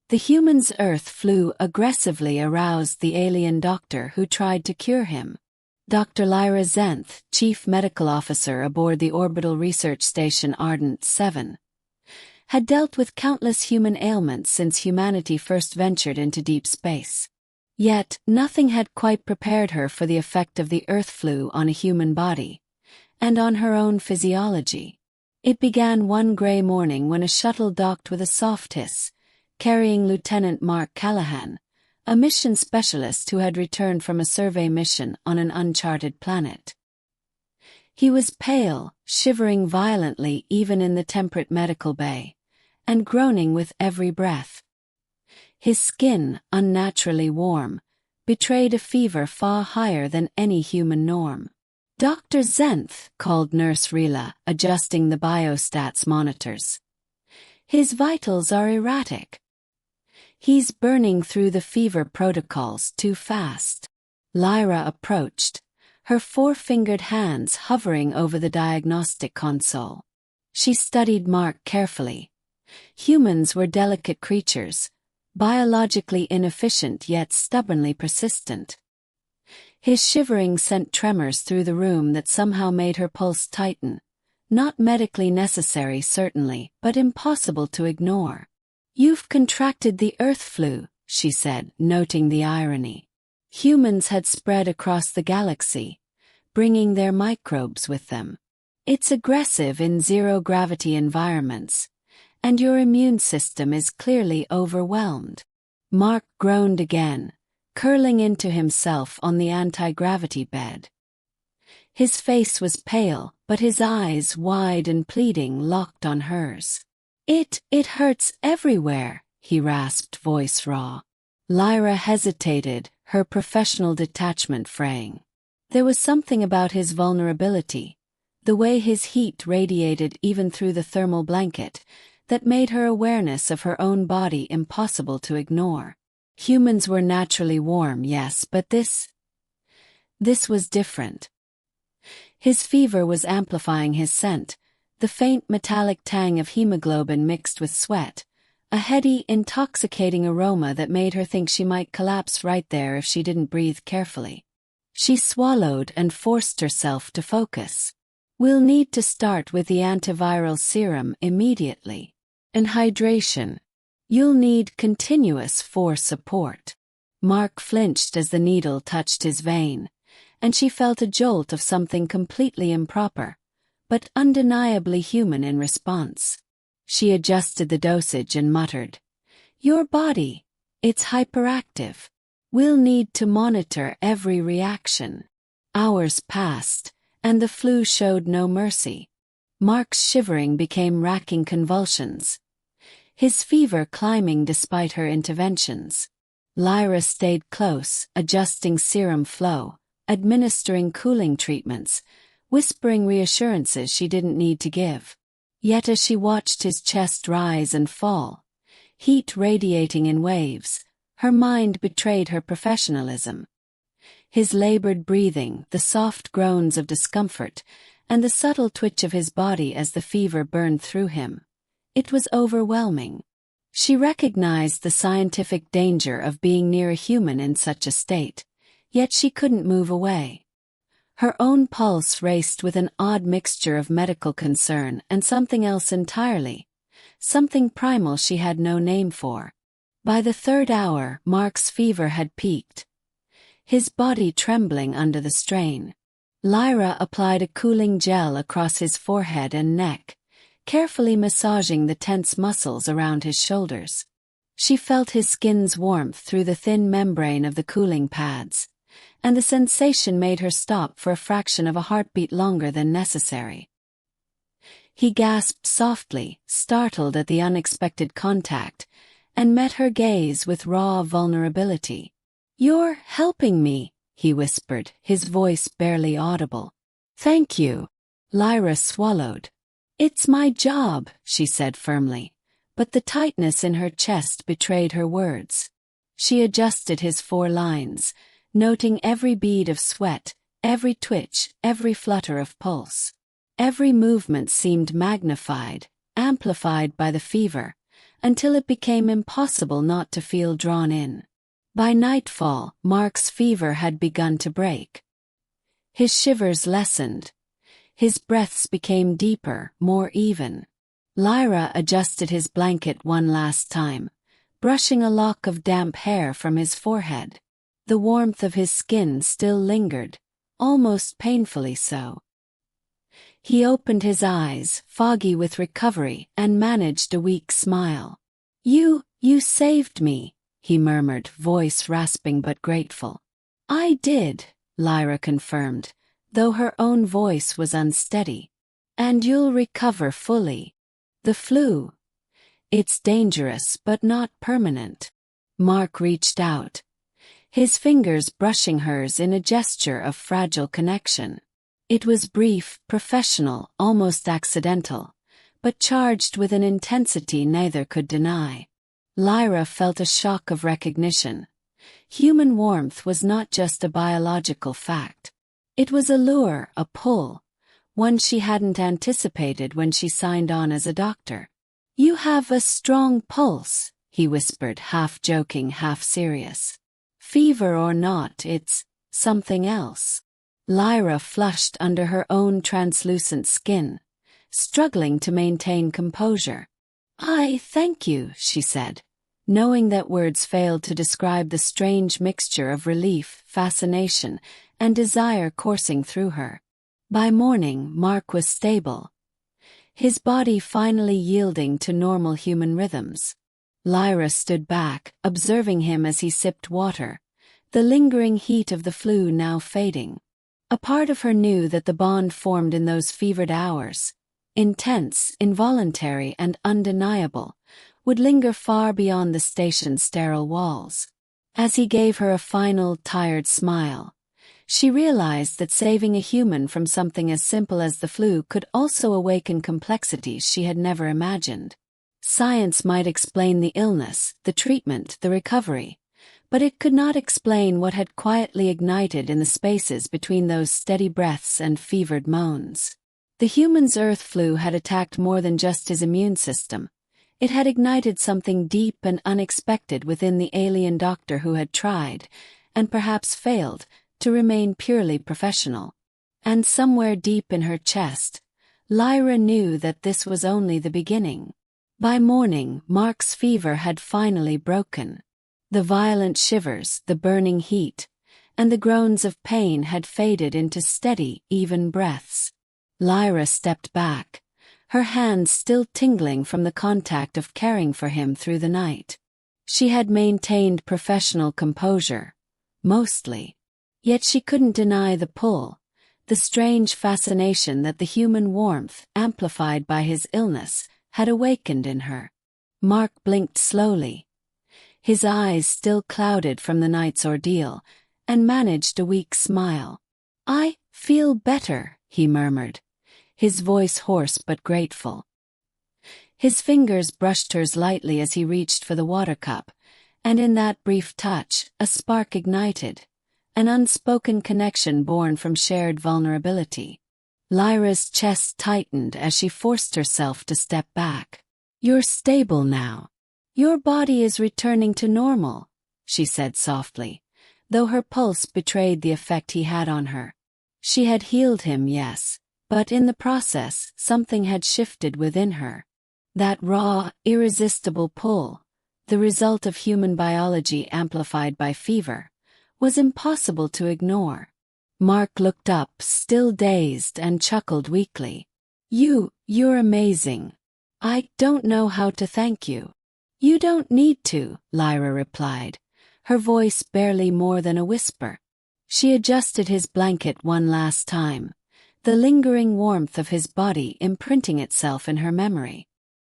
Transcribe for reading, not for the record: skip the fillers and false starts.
The human's Earth flu aggressively aroused the alien doctor who tried to cure him. Dr. Lyra Xenth, chief medical officer aboard the orbital research station Ardent-7, had dealt with countless human ailments since humanity first ventured into deep space. Yet, nothing had quite prepared her for the effect of the Earth flu on a human body, and on her own physiology. It began one gray morning when a shuttle docked with a soft hiss, carrying Lieutenant Mark Callahan, a mission specialist who had returned from a survey mission on an uncharted planet. He was pale, shivering violently even in the temperate medical bay, and groaning with every breath. His skin, unnaturally warm, betrayed a fever far higher than any human norm. "Dr. Xenth," called Nurse Rila, adjusting the biostats monitors. "His vitals are erratic. He's burning through the fever protocols too fast." Lyra approached, her four-fingered hands hovering over the diagnostic console. She studied Mark carefully. Humans were delicate creatures, biologically inefficient yet stubbornly persistent. His shivering sent tremors through the room that somehow made her pulse tighten. Not medically necessary, certainly, but impossible to ignore. "You've contracted the Earth flu," she said, noting the irony. Humans had spread across the galaxy, bringing their microbes with them. "It's aggressive in zero-gravity environments, and your immune system is clearly overwhelmed." Mark groaned again, curling into himself on the anti-gravity bed. His face was pale, but his eyes, wide and pleading, locked on hers. It hurts everywhere," he rasped, voice raw. Lyra hesitated, her professional detachment fraying. There was something about his vulnerability, the way his heat radiated even through the thermal blanket, that made her awareness of her own body impossible to ignore. Humans were naturally warm, yes, but this was different. His fever was amplifying his scent, the faint metallic tang of hemoglobin mixed with sweat, a heady, intoxicating aroma that made her think she might collapse right there if she didn't breathe carefully. She swallowed and forced herself to focus. "We'll need to start with the antiviral serum immediately. And hydration. You'll need continuous force support." Mark flinched as the needle touched his vein, and she felt a jolt of something completely improper, but undeniably human in response. She adjusted the dosage and muttered, "Your body, it's hyperactive. We'll need to monitor every reaction." Hours passed, and the flu showed no mercy. Mark's shivering became racking convulsions, his fever climbing despite her interventions. Lyra stayed close, adjusting serum flow, administering cooling treatments, whispering reassurances she didn't need to give. Yet as she watched his chest rise and fall, heat radiating in waves, her mind betrayed her professionalism. His labored breathing, the soft groans of discomfort, and the subtle twitch of his body as the fever burned through him. It was overwhelming. She recognized the scientific danger of being near a human in such a state, yet she couldn't move away. Her own pulse raced with an odd mixture of medical concern and something else entirely, something primal she had no name for. By the third hour, Mark's fever had peaked, his body trembling under the strain. Lyra applied a cooling gel across his forehead and neck, carefully massaging the tense muscles around his shoulders. She felt his skin's warmth through the thin membrane of the cooling pads, and the sensation made her stop for a fraction of a heartbeat longer than necessary. He gasped softly, startled at the unexpected contact, and met her gaze with raw vulnerability. "You're helping me," he whispered, his voice barely audible. "Thank you." Lyra swallowed. "It's my job," she said firmly, but the tightness in her chest betrayed her words. She adjusted his 4 lines, noting every bead of sweat, every twitch, every flutter of pulse. Every movement seemed magnified, amplified by the fever, until it became impossible not to feel drawn in. By nightfall, Mark's fever had begun to break. His shivers lessened. His breaths became deeper, more even. Lyra adjusted his blanket one last time, brushing a lock of damp hair from his forehead. The warmth of his skin still lingered, almost painfully so. He opened his eyes, foggy with recovery, and managed a weak smile. You saved me," he murmured, voice rasping but grateful. "I did," Lyra confirmed, though her own voice was unsteady. "And you'll recover fully. The flu. It's dangerous but not permanent." Mark reached out, his fingers brushing hers in a gesture of fragile connection. It was brief, professional, almost accidental, but charged with an intensity neither could deny. Lyra felt a shock of recognition. Human warmth was not just a biological fact. It was a lure, a pull, one she hadn't anticipated when she signed on as a doctor. "You have a strong pulse," he whispered, half joking, half serious. "Fever or not, it's something else." Lyra flushed under her own translucent skin, struggling to maintain composure. "I thank you," she said, knowing that words failed to describe the strange mixture of relief, fascination, and desire coursing through her. By morning, Mark was stable, his body finally yielding to normal human rhythms. Lyra stood back, observing him as he sipped water, the lingering heat of the flu now fading. A part of her knew that the bond formed in those fevered hours, intense, involuntary, and undeniable, would linger far beyond the station's sterile walls. As he gave her a final, tired smile, she realized that saving a human from something as simple as the flu could also awaken complexities she had never imagined. Science might explain the illness, the treatment, the recovery, but it could not explain what had quietly ignited in the spaces between those steady breaths and fevered moans. The human's earth flu had attacked more than just his immune system. It had ignited something deep and unexpected within the alien doctor who had tried, and perhaps failed, to remain purely professional. And somewhere deep in her chest, Lyra knew that this was only the beginning. By morning, Mark's fever had finally broken. The violent shivers, the burning heat, and the groans of pain had faded into steady, even breaths. Lyra stepped back, her hands still tingling from the contact of caring for him through the night. She had maintained professional composure, mostly. Yet she couldn't deny the pull, the strange fascination that the human warmth, amplified by his illness, had awakened in her. Mark blinked slowly, his eyes still clouded from the night's ordeal, and managed a weak smile. "I feel better," he murmured, his voice hoarse but grateful. His fingers brushed hers lightly as he reached for the water cup, and in that brief touch, a spark ignited, an unspoken connection born from shared vulnerability. Lyra's chest tightened as she forced herself to step back. "You're stable now. Your body is returning to normal," she said softly, though her pulse betrayed the effect he had on her. She had healed him, yes, but in the process, something had shifted within her. That raw, irresistible pull, the result of human biology amplified by fever, was impossible to ignore. Mark looked up, still dazed, and chuckled weakly. You're amazing. I don't know how to thank you." "You don't need to," Lyra replied, her voice barely more than a whisper. She adjusted his blanket one last time, the lingering warmth of his body imprinting itself in her memory.